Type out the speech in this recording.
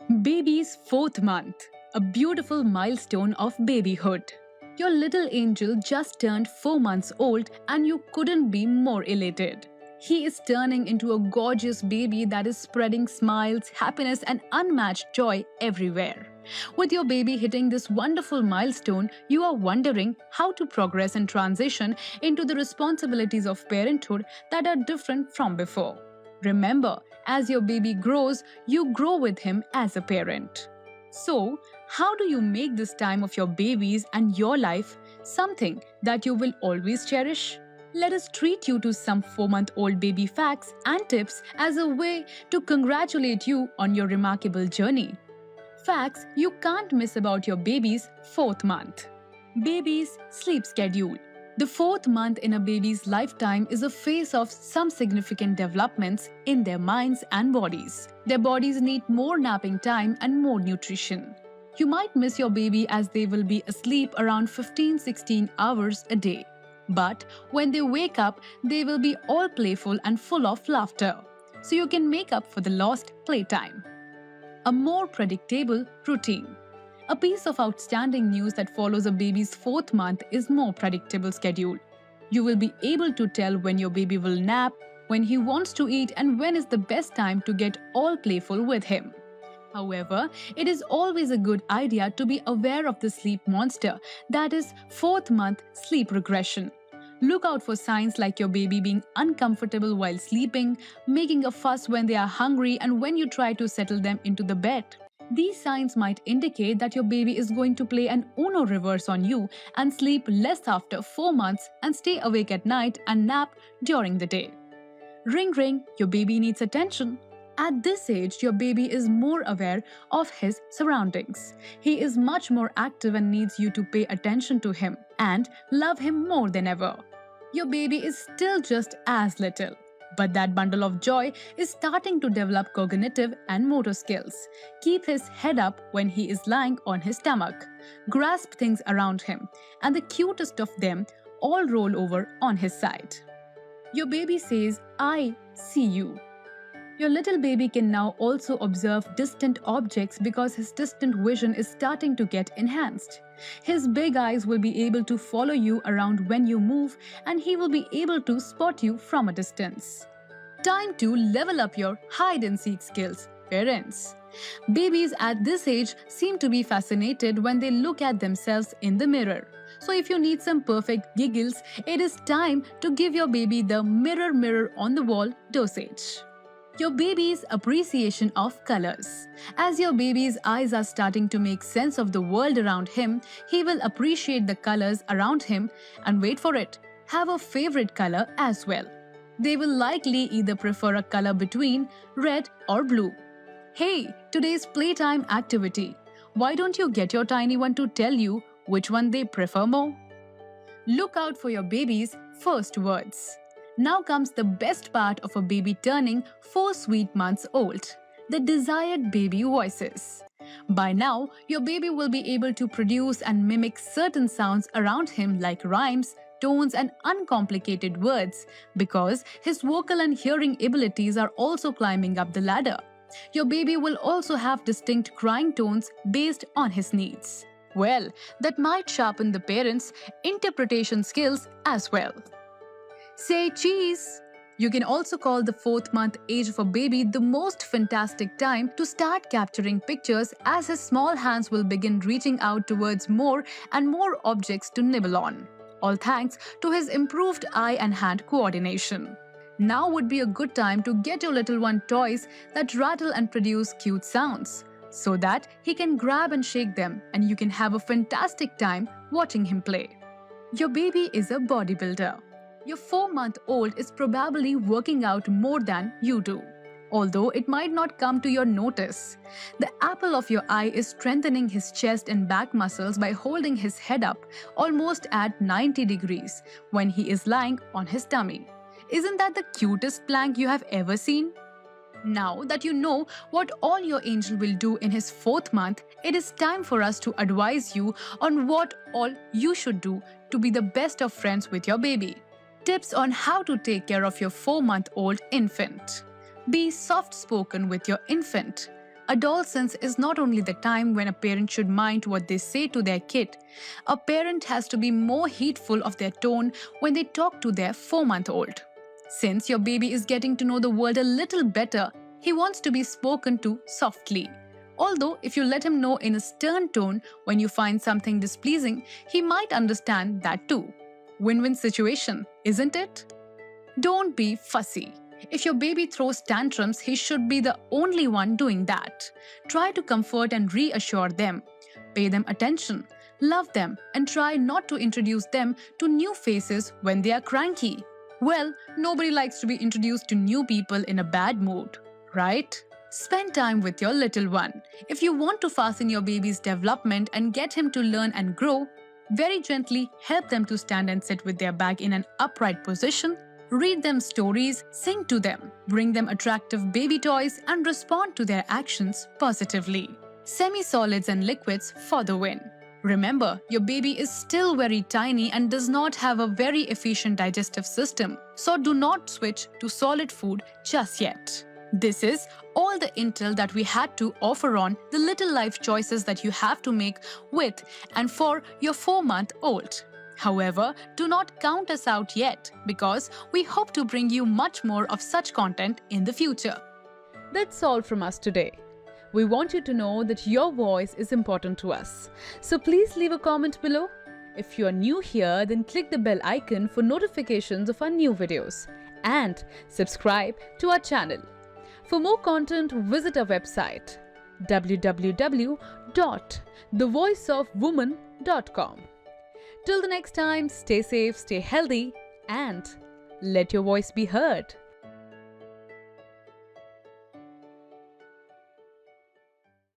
Baby's fourth month, a beautiful milestone of babyhood. Your little angel just turned 4 months old and you couldn't be more elated. He is turning into a gorgeous baby that is spreading smiles, happiness, and unmatched joy everywhere. With your baby hitting this wonderful milestone, you are wondering how to progress and transition into the responsibilities of parenthood that are different from before. Remember, as your baby grows, you grow with him as a parent. So, how do you make this time of your babies and your life something that you will always cherish? Let us treat you to some 4-month-old baby facts and tips as a way to congratulate you on your remarkable journey. Facts you can't miss about your baby's fourth month. Baby's sleep schedule. The fourth month in a baby's lifetime is a phase of some significant developments in their minds and bodies. Their bodies need more napping time and more nutrition. You might miss your baby as they will be asleep around 15-16 hours a day. But when they wake up, they will be all playful and full of laughter. So you can make up for the lost playtime. A more predictable routine. A piece of outstanding news that follows a baby's fourth month is more predictable schedule. You will be able to tell when your baby will nap, when he wants to eat, and when is the best time to get all playful with him. However, it is always a good idea to be aware of the sleep monster, that is, fourth month sleep regression. Look out for signs like your baby being uncomfortable while sleeping, making a fuss when they are hungry, and when you try to settle them into the bed. These signs might indicate that your baby is going to play an Uno reverse on you and sleep less after 4 months and stay awake at night and nap during the day. Ring ring, your baby needs attention. At this age, your baby is more aware of his surroundings. He is much more active and needs you to pay attention to him and love him more than ever. Your baby is still just as little, but that bundle of joy is starting to develop cognitive and motor skills. Keep his head up when he is lying on his stomach. Grasp things around him, and the cutest of them all roll over on his side. Your baby says, "I see you." Your little baby can now also observe distant objects because his distant vision is starting to get enhanced. His big eyes will be able to follow you around when you move, and he will be able to spot you from a distance. Time to level up your hide and seek skills, parents. Babies at this age seem to be fascinated when they look at themselves in the mirror. So if you need some perfect giggles, it is time to give your baby the mirror mirror on the wall dosage. Your baby's appreciation of colors. As your baby's eyes are starting to make sense of the world around him, he will appreciate the colors around him and wait for it, have a favorite color as well. They will likely either prefer a color between red or blue. Hey, today's playtime activity. Why don't you get your tiny one to tell you which one they prefer more? Look out for your baby's first words. Now comes the best part of a baby turning 4 sweet months old, the desired baby voices. By now, your baby will be able to produce and mimic certain sounds around him like rhymes, tones, and uncomplicated words because his vocal and hearing abilities are also climbing up the ladder. Your baby will also have distinct crying tones based on his needs. Well, that might sharpen the parents' interpretation skills as well. Say cheese! You can also call the fourth month age of a baby the most fantastic time to start capturing pictures as his small hands will begin reaching out towards more and more objects to nibble on. All thanks to his improved eye and hand coordination. Now would be a good time to get your little one toys that rattle and produce cute sounds, so that he can grab and shake them and you can have a fantastic time watching him play. Your baby is a bodybuilder. Your 4-month-old is probably working out more than you do, although it might not come to your notice. The apple of your eye is strengthening his chest and back muscles by holding his head up almost at 90 degrees when he is lying on his tummy. Isn't that the cutest plank you have ever seen? Now that you know what all your angel will do in his fourth month, it is time for us to advise you on what all you should do to be the best of friends with your baby. Tips on how to take care of your 4-month-old infant. Be soft-spoken with your infant. Adolescence is not only the time when a parent should mind what they say to their kid. A parent has to be more heedful of their tone when they talk to their 4-month-old. Since your baby is getting to know the world a little better, he wants to be spoken to softly. Although, if you let him know in a stern tone when you find something displeasing, he might understand that too. Win-win situation, isn't it? Don't be fussy. If your baby throws tantrums, he should be the only one doing that. Try to comfort and reassure them. Pay them attention, love them, and try not to introduce them to new faces when they are cranky. Well, nobody likes to be introduced to new people in a bad mood, right? Spend time with your little one. If you want to fasten your baby's development and get him to learn and grow, very gently help them to stand and sit with their bag in an upright position, read them stories, sing to them, bring them attractive baby toys, and respond to their actions positively. Semi-solids and liquids for the win. Remember, your baby is still very tiny and does not have a very efficient digestive system, so do not switch to solid food just yet. This is all the intel that we had to offer on the little life choices that you have to make with and for your 4-month-old. However, do not count us out yet because we hope to bring you much more of such content in the future. That's all from us today. We want you to know that your voice is important to us. So please leave a comment below. If you are new here, then click the bell icon for notifications of our new videos and subscribe to our channel. For more content, visit our website www.thevoiceofwoman.com. Till the next time, stay safe, stay healthy, and let your voice be heard.